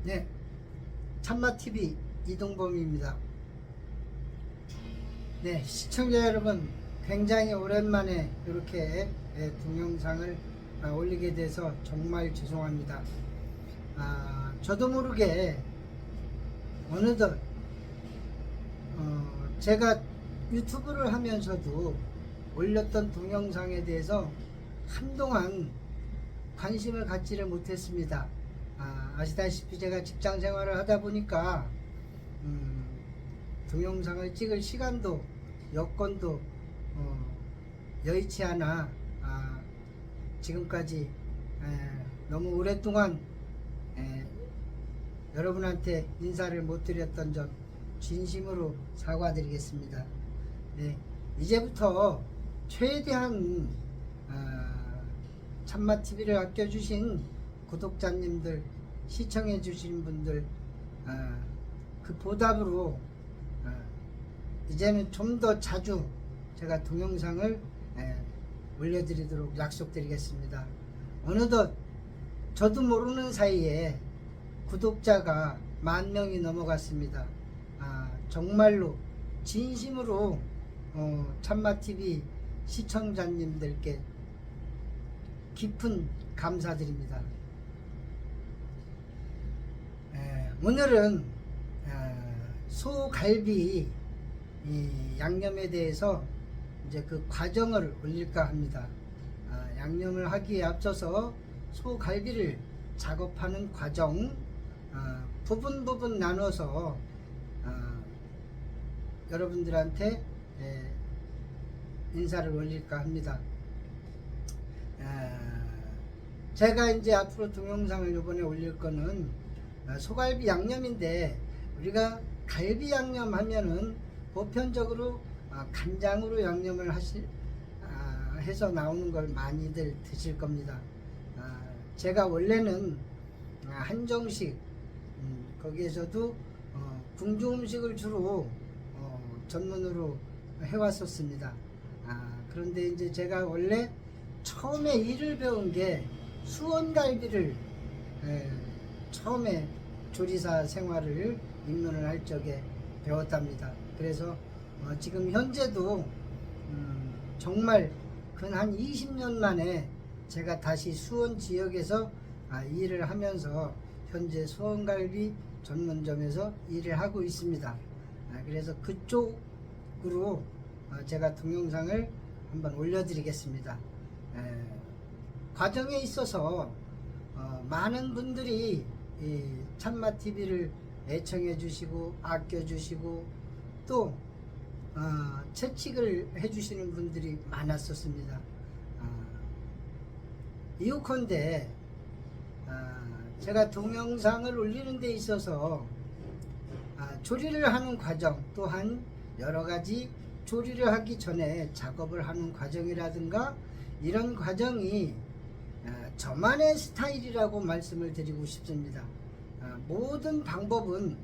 네, 참마TV 이동범입니다. 네, 시청자 여러분, 굉장히 오랜만에 이렇게 동영상을 올리게 돼서 정말 죄송합니다. 저도 모르게 어느덧 제가 유튜브를 하면서도 올렸던 동영상에 대해서 한동안 관심을 갖지를 못했습니다. 아시다시피 제가 직장 생활을 하다 보니까 동영상을 찍을 시간도 여건도 여의치 않아 지금까지 너무 오랫동안 여러분한테 인사를 못 드렸던 점 진심으로 사과드리겠습니다. 네, 이제부터 최대한 참마TV를 아껴주신 구독자님들, 시청해 주신 분들 그 보답으로 이제는 좀 더 자주 제가 동영상을 올려드리도록 약속드리겠습니다. 어느덧 저도 모르는 사이에 구독자가 10,000명이 넘어갔습니다. 정말로 진심으로 참마TV 시청자님들께 깊은 감사드립니다. 오늘은 소갈비 양념에 대해서 이제 그 과정을 올릴까 합니다. 양념을 하기에 앞서서 소갈비를 작업하는 과정 부분 나눠서 여러분들한테 인사를 올릴까 합니다. 제가 이제 앞으로 동영상을 이번에 올릴 거는 소갈비 양념인데, 우리가 갈비 양념 하면은 보편적으로 간장으로 양념을 해서 나오는 걸 많이들 드실 겁니다. 제가 원래는 한정식 거기에서도 궁중 음식을 주로 전문으로 해왔었습니다. 그런데 이제 제가 원래 처음에 일을 배운 게 수원갈비를 처음에 조리사 생활을 입문을 할 적에 배웠답니다. 그래서 지금 현재도 정말 근 한 20년 만에 제가 다시 수원 지역에서 일을 하면서 현재 수원갈비 전문점에서 일을 하고 있습니다. 그래서 그쪽으로 제가 동영상을 한번 올려드리겠습니다. 과정에 있어서 많은 분들이 참마TV를 애청해 주시고 아껴 주시고 또 채찍을 해 주시는 분들이 많았었습니다. 이웃컨대 제가 동영상을 올리는 데 있어서 조리를 하는 과정, 또한 여러가지 조리를 하기 전에 작업을 하는 과정이라든가 이런 과정이 저만의 스타일이라고 말씀을 드리고 싶습니다. 모든 방법은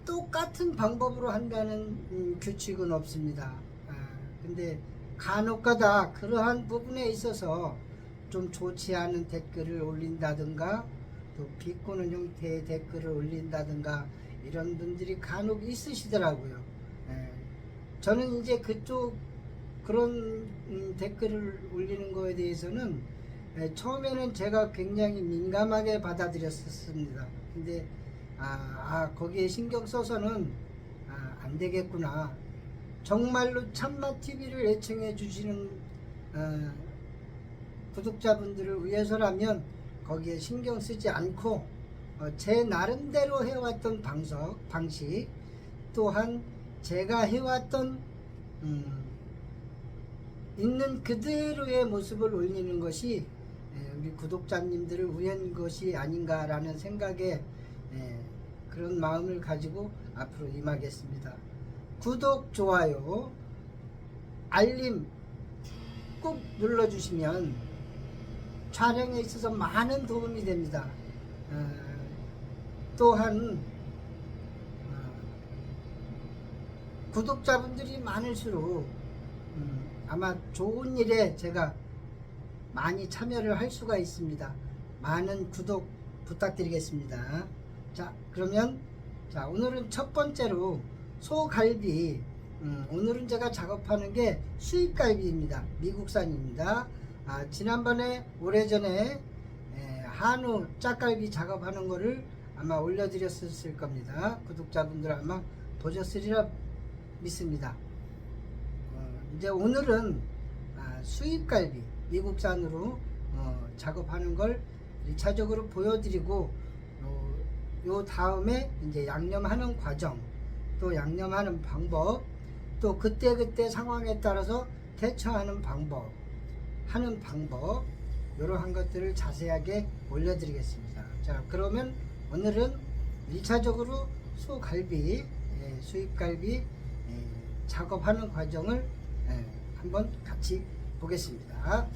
똑같은 방법으로 한다는 규칙은 없습니다. 근데 간혹가다 그러한 부분에 있어서 좀 좋지 않은 댓글을 올린다든가 또 비꼬는 형태의 댓글을 올린다든가 이런 분들이 간혹 있으시더라고요. 저는 이제 그쪽 그런 댓글을 올리는 거에 대해서는 처음에는 제가 굉장히 민감하게 받아들였었습니다. 근데 거기에 신경 써서는 안 되겠구나. 정말로 참마TV를 애청해 주시는 구독자분들을 위해서라면 거기에 신경 쓰지 않고 제 나름대로 해왔던 방식 또한 제가 해왔던 있는 그대로의 모습을 올리는 것이 우리 구독자님들을 위한 것이 아닌가라는 생각에 그런 마음을 가지고 앞으로 임하겠습니다. 구독, 좋아요, 알림 꼭 눌러주시면 촬영에 있어서 많은 도움이 됩니다. 또한 구독자분들이 많을수록 아마 좋은 일에 제가 많이 참여를 할 수가 있습니다. 많은 구독, 부탁드리겠습니다. 자, 그러면 자, 오늘은 첫 번째로 소갈비. 오늘은 제가 작업하는 게 수입갈비입니다. 미국산입니다. 지난번에 오래전에 한우 짝갈비 작업하는 거를 아마 올려드렸을 겁니다. 구독자분들 아마 보셨으리라 믿습니다. 이제 오늘은 수입갈비 미국산으로 작업하는 걸 1차적으로 보여드리고, 요 다음에 이제 양념하는 과정, 또 양념하는 방법, 또 그때그때 상황에 따라서 대처하는 방법, 하는 방법, 이러한 것들을 자세하게 올려드리겠습니다. 자, 그러면 오늘은 1차적으로 소갈비, 수입갈비 작업하는 과정을 한번 같이 보겠습니다.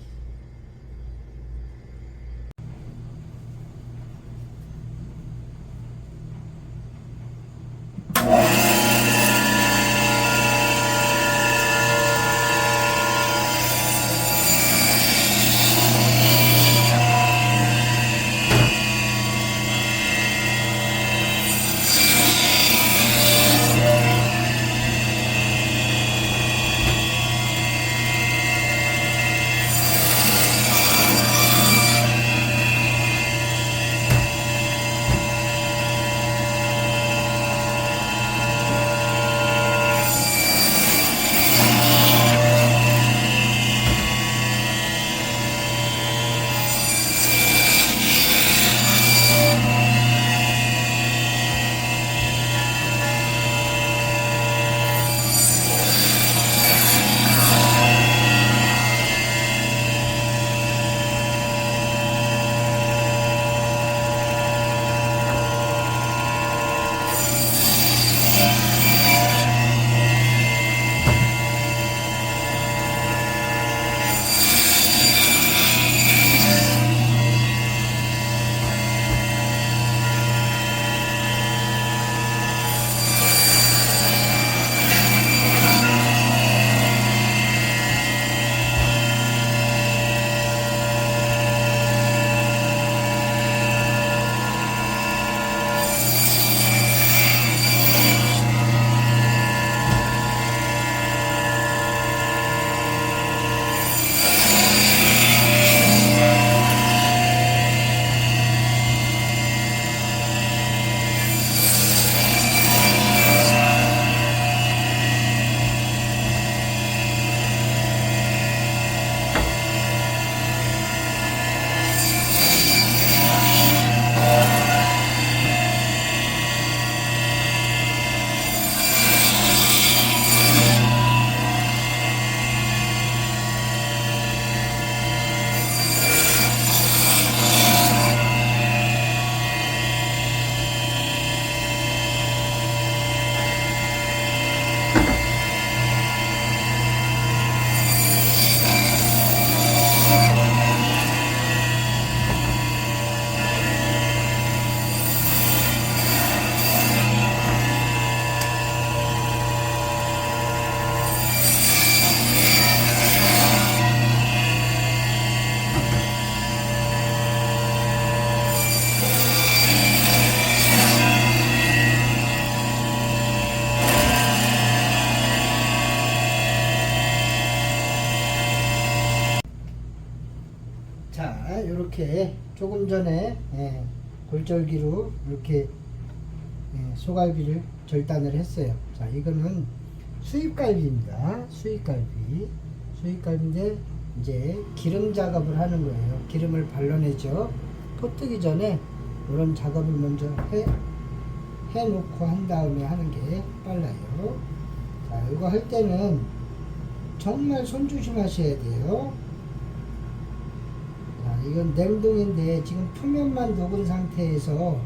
자, 이렇게 조금 전에 골절기로 이렇게 소갈비를 절단을 했어요. 자, 이거는 수입갈비입니다. 수입갈비인데 이제 기름 작업을 하는 거예요. 기름을 발라내죠. 포 뜨기 전에 이런 작업을 먼저 해놓고 한 다음에 하는 게 빨라요. 자, 이거 할 때는 정말 손 조심하셔야 돼요. 이건 냉동인데 지금 표면만 녹은 상태에서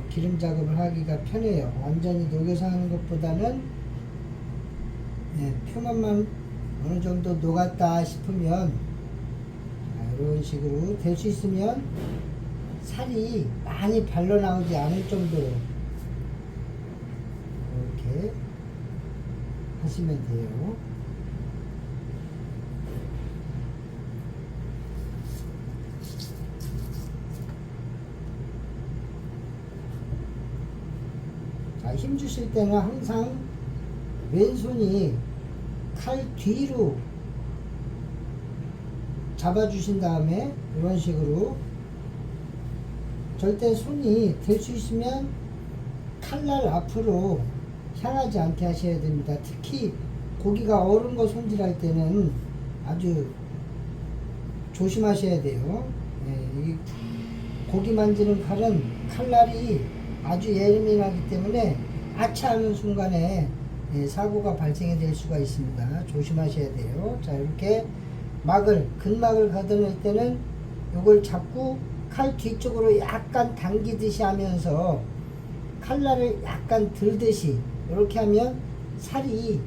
기름 작업을 하기가 편해요. 완전히 녹여서 하는 것보다는 표면만 어느 정도 녹았다 싶으면 이런 식으로 될 수 있으면 살이 많이 발라 나오지 않을 정도로 이렇게 하시면 돼요. 자, 힘 주실 때는 항상 왼손이 칼 뒤로 잡아주신 다음에 이런 식으로, 절대 손이 될 수 있으면 칼날 앞으로 향하지 않게 하셔야 됩니다. 특히 고기가 얼은 거 손질할 때는 아주 조심하셔야 돼요. 이 고기 만지는 칼은 칼날이 아주 예민하기 때문에 아차하는 순간에 사고가 발생이 될 수가 있습니다. 조심하셔야 돼요. 자, 이렇게 근막을 가다낼 때는 이걸 잡고 칼 뒤쪽으로 약간 당기듯이 하면서 칼날을 약간 들듯이 이렇게 하면 살이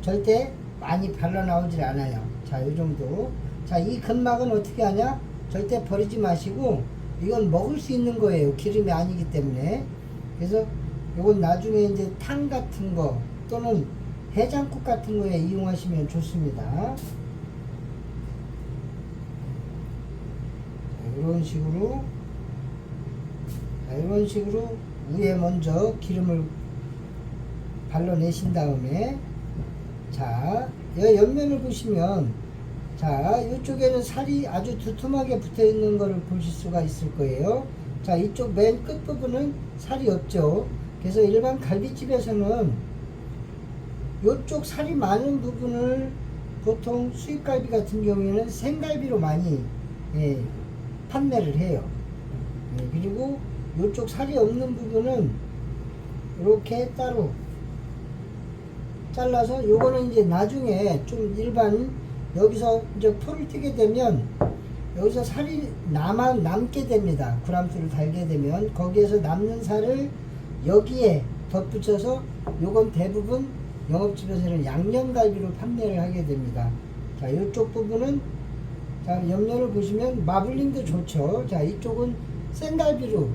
절대 많이 발라 나오질 않아요. 자, 이 정도. 자, 이 근막은 어떻게 하냐? 절대 버리지 마시고, 이건 먹을 수 있는 거예요. 기름이 아니기 때문에. 그래서 이건 나중에 이제 탕 같은 거 또는 해장국 같은 거에 이용하시면 좋습니다. 자, 이런 식으로, 자, 이런 식으로 위에 먼저 기름을 발라내신 다음에, 자, 이 옆면을 보시면, 자, 이쪽에는 살이 아주 두툼하게 붙어 있는 것을 보실 수가 있을 거예요. 자, 이쪽 맨 끝 부분은 살이 없죠. 그래서 일반 갈비집에서는 이쪽 살이 많은 부분을 보통 수입갈비 같은 경우에는 생갈비로 많이 판매를 해요. 그리고 이쪽 살이 없는 부분은 이렇게 따로 잘라서, 요거는 이제 나중에 좀 일반, 여기서 이제 포를 튀게 되면 여기서 살이 남게 됩니다. 구람수를 달게 되면 거기에서 남는 살을 여기에 덧붙여서, 요건 대부분 영업집에서는 양념갈비로 판매를 하게 됩니다. 자, 이쪽 부분은, 자, 옆면을 보시면 마블링도 좋죠. 자, 이쪽은 생갈비로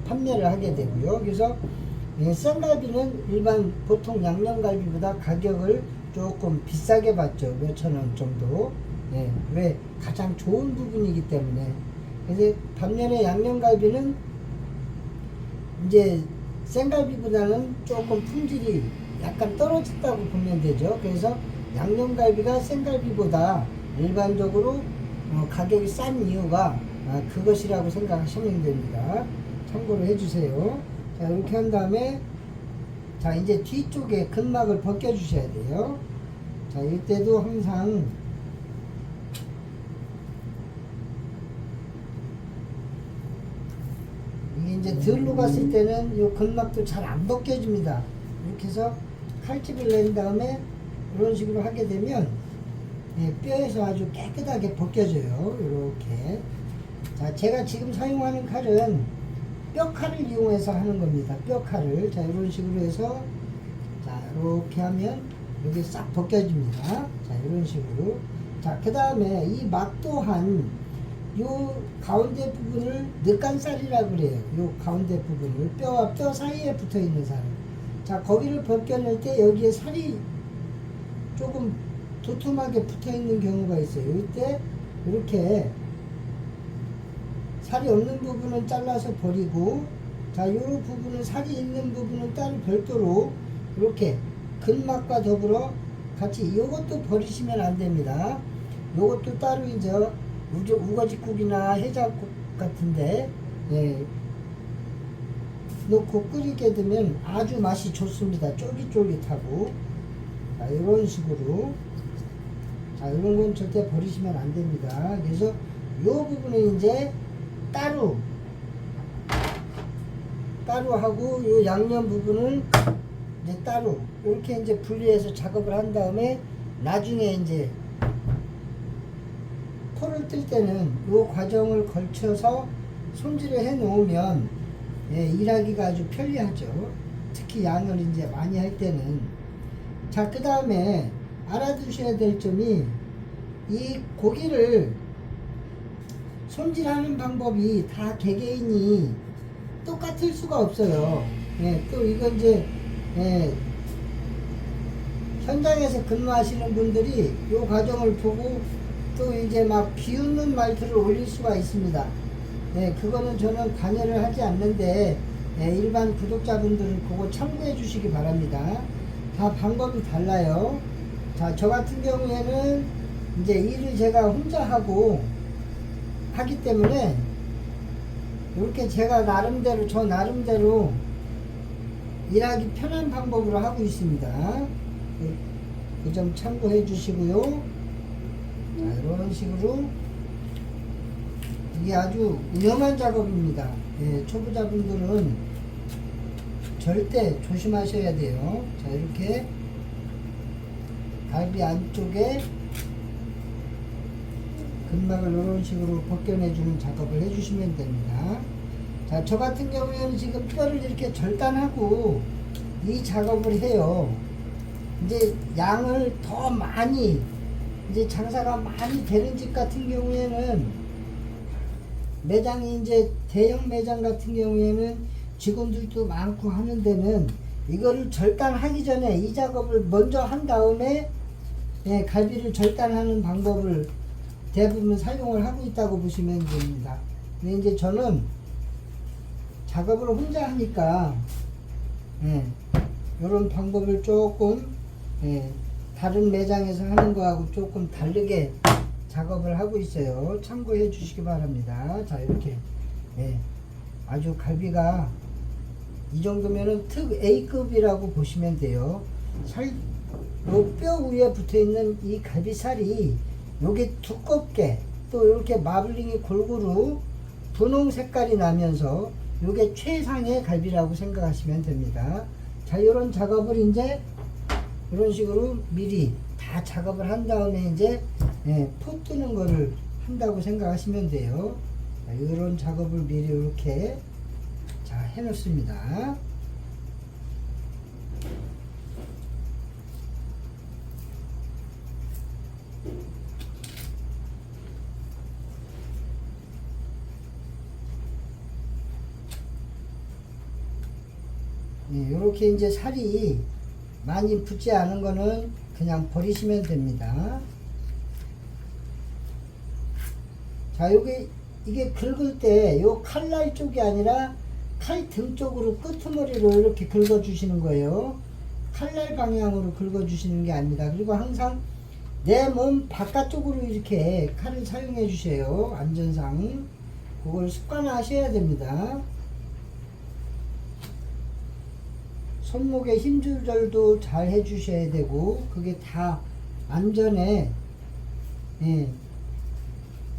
판매를 하게 되고요. 그래서 생갈비는 일반 보통 양념갈비보다 가격을 조금 비싸게 받죠. 몇천 원 정도. 왜? 가장 좋은 부분이기 때문에. 그래서 반면에 양념갈비는 이제 생갈비보다는 조금 품질이 약간 떨어졌다고 보면 되죠. 그래서 양념갈비가 생갈비보다 일반적으로 가격이 싼 이유가 그것이라고 생각하시면 됩니다. 참고로 해주세요. 자, 이렇게 한 다음에, 자, 이제 뒤쪽에 근막을 벗겨 주셔야 돼요. 자, 이때도 항상 이게 이제 들로 갔을 때는 이 근막도 잘 안 벗겨집니다. 이렇게 해서 칼집을 낸 다음에 이런 식으로 하게 되면 뼈에서 아주 깨끗하게 벗겨져요. 이렇게. 자, 제가 지금 사용하는 칼은 뼈칼을 이용해서 하는 겁니다. 뼈칼을. 자, 이런 식으로 해서, 자, 이렇게 하면 여기 싹 벗겨집니다. 자, 이런 식으로. 자, 그 다음에 이 막 또한 요 가운데 부분을 늑간살이라고 그래요. 요 가운데 부분을, 뼈와 뼈 사이에 붙어 있는 살. 자, 거기를 벗겨낼 때 여기에 살이 조금 두툼하게 붙어 있는 경우가 있어요. 이때 이렇게 살이 없는 부분은 잘라서 버리고, 자, 요런 부분은 살이 있는 부분은 따로 별도로 이렇게 근막과 더불어 같이, 요것도 버리시면 안 됩니다. 요것도 따로 이제 우거지국이나 해장국 같은데 넣고 끓이게 되면 아주 맛이 좋습니다. 쫄깃쫄깃하고. 자, 이런 식으로. 자, 이런 건 절대 버리시면 안 됩니다. 그래서 요 부분은 이제 따로 하고, 요 양념 부분은 이제 따로 이렇게 이제 분리해서 작업을 한 다음에, 나중에 이제 포를 뜰 때는 요 과정을 걸쳐서 손질을 해 놓으면 일하기가 아주 편리하죠. 특히 양을 이제 많이 할 때는. 자, 그 다음에 알아두셔야 될 점이, 이 고기를 손질하는 방법이 다 개개인이 똑같을 수가 없어요. 또 이거 이제 현장에서 근무하시는 분들이 이 과정을 보고 또 이제 막 비웃는 말투를 올릴 수가 있습니다. 그거는 저는 관여를 하지 않는데, 일반 구독자분들은 그거 참고해 주시기 바랍니다. 다 방법이 달라요. 자, 저 같은 경우에는 이제 일을 제가 혼자 하기 때문에 이렇게 제가 나름대로 저 나름대로 일하기 편한 방법으로 하고 있습니다. 그 점 참고해 주시고요. 자, 이런 식으로 이게 아주 위험한 작업입니다. 초보자분들은 절대 조심하셔야 돼요. 자, 이렇게 갈비 안쪽에 근막을 이런 식으로 벗겨내주는 작업을 해주시면 됩니다. 자, 저 같은 경우에는 지금 뼈를 이렇게 절단하고 이 작업을 해요. 이제 양을 더 많이, 이제 장사가 많이 되는 집 같은 경우에는, 매장이 이제 대형 매장 같은 경우에는 직원들도 많고 하는 데는 이거를 절단하기 전에 이 작업을 먼저 한 다음에 갈비를 절단하는 방법을 대부분 사용을 하고 있다고 보시면 됩니다. 근데 이제 저는 작업을 혼자 하니까 이런 방법을 조금 다른 매장에서 하는 거하고 조금 다르게 작업을 하고 있어요. 참고해 주시기 바랍니다. 자, 이렇게 아주 갈비가 이 정도면은 특 A급이라고 보시면 돼요. 뼈 위에 붙어 있는 이 갈비살이 요게 두껍게 또 이렇게 마블링이 골고루 분홍 색깔이 나면서 요게 최상의 갈비라고 생각하시면 됩니다. 자, 이런 작업을 이제 이런 식으로 미리 다 작업을 한 다음에 이제 포 뜨는 거를 한다고 생각하시면 돼요. 자, 이런 작업을 미리 이렇게 자, 해 놓습니다. 이렇게 이제 살이 많이 붙지 않은 거는 그냥 버리시면 됩니다. 자, 이게 긁을 때 요 칼날 쪽이 아니라 칼 등 쪽으로 끄트머리로 이렇게 긁어 주시는 거예요. 칼날 방향으로 긁어 주시는 게 아닙니다. 그리고 항상 내 몸 바깥쪽으로 이렇게 칼을 사용해 주세요. 안전상 그걸 습관화하셔야 됩니다. 손목에 힘 조절도 잘 해주셔야 되고, 그게 다 안전에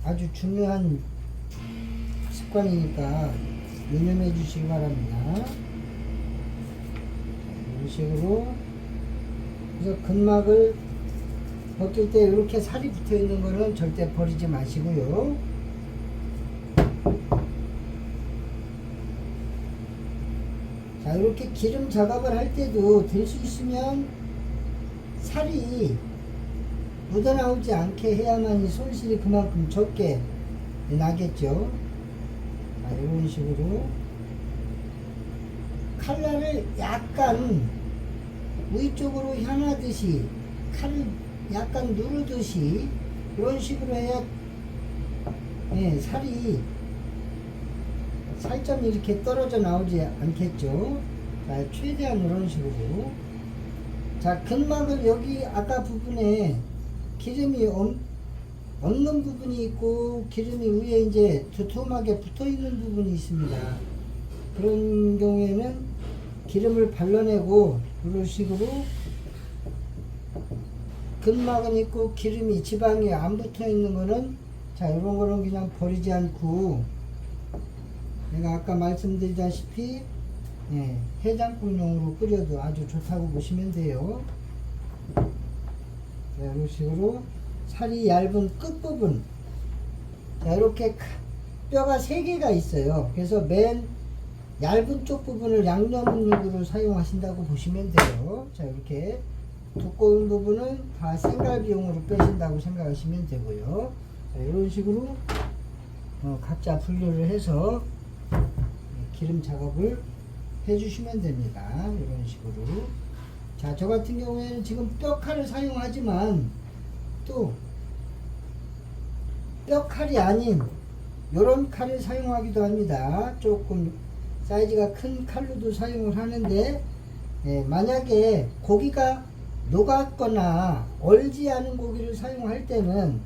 아주 중요한 습관이니까 유념해 주시기 바랍니다. 이런 식으로. 그래서 근막을 벗길 때 이렇게 살이 붙어 있는 거는 절대 버리지 마시고요. 자, 이렇게 기름 작업을 할 때도 될 수 있으면 살이 묻어나오지 않게 해야만 이 손실이 그만큼 적게 나겠죠. 자, 이런 식으로 칼날을 약간 위쪽으로 향하듯이 칼을 약간 누르듯이 이런 식으로 해야 살이 살점이 이렇게 떨어져 나오지 않겠죠. 자, 최대한 이런 식으로. 자, 근막을 여기 아까 부분에 기름이 없는 부분이 있고 기름이 위에 이제 두툼하게 붙어 있는 부분이 있습니다. 그런 경우에는 기름을 발라내고 이런 식으로 근막은 있고 기름이 지방이 안 붙어 있는 거는 자, 이런 거는 그냥 버리지 않고 내가 아까 말씀드리다시피 해장국용으로 끓여도 아주 좋다고 보시면 돼요. 자, 이런 식으로 살이 얇은 끝부분, 자, 이렇게 뼈가 3개가 있어요. 그래서 맨 얇은 쪽 부분을 양념육으로 사용하신다고 보시면 돼요. 자, 이렇게 두꺼운 부분은 다 생갈비용으로 빼신다고 생각하시면 되고요. 자, 이런 식으로 각자 분류를 해서 기름 작업을 해주시면 됩니다. 이런 식으로. 자, 저 같은 경우에는 지금 뼈칼을 사용하지만 또 뼈칼이 아닌 요런 칼을 사용하기도 합니다. 조금 사이즈가 큰 칼로도 사용을 하는데, 예, 만약에 고기가 녹았거나 얼지 않은 고기를 사용할 때는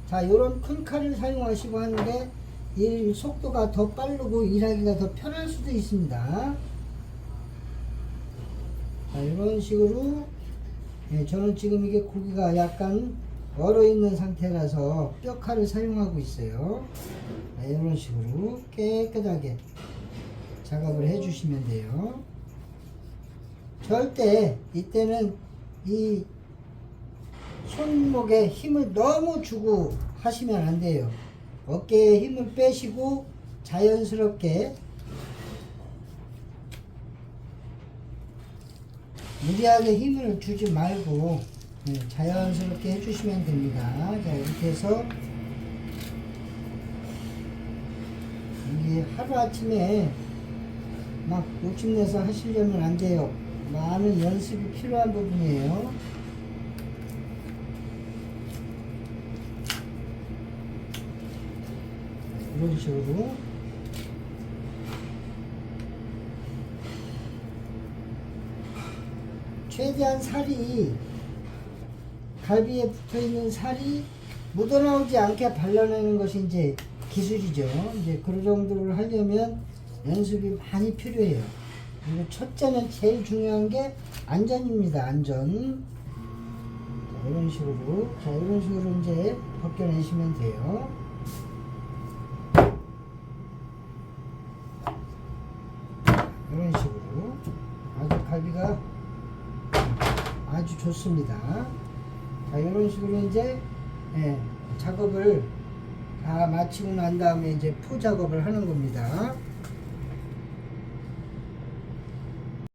자, 요런 큰 칼을 사용하시고 하는데 이 속도가 더 빠르고 일하기가 더 편할 수도 있습니다. 자, 이런 식으로, 예, 저는 지금 이게 고기가 약간 얼어 있는 상태라서 뼈칼을 사용하고 있어요. 자, 이런 식으로 깨끗하게 작업을 해 주시면 돼요. 절대 이때는 이 손목에 힘을 너무 주고 하시면 안 돼요. 어깨에 힘을 빼시고 자연스럽게, 무리하게 힘을 주지 말고 자연스럽게 해주시면 됩니다. 자, 이렇게 해서 이게 하루아침에 막 욕심내서 하시려면 안 돼요. 많은 연습이 필요한 부분이에요. 이런 식으로 최대한 살이, 갈비에 붙어있는 살이 묻어나오지 않게 발라내는 것이 이제 기술이죠. 이제 그 정도를 하려면 연습이 많이 필요해요. 그리고 첫째는 제일 중요한 게 안전입니다. 안전. 자, 이런 식으로, 자, 이런 식으로 이제 벗겨내시면 돼요. 이런 식으로 아주 갈비가 아주 좋습니다. 자, 이런 식으로 이제, 예, 작업을 다 마치고 난 다음에 이제 포 작업을 하는 겁니다.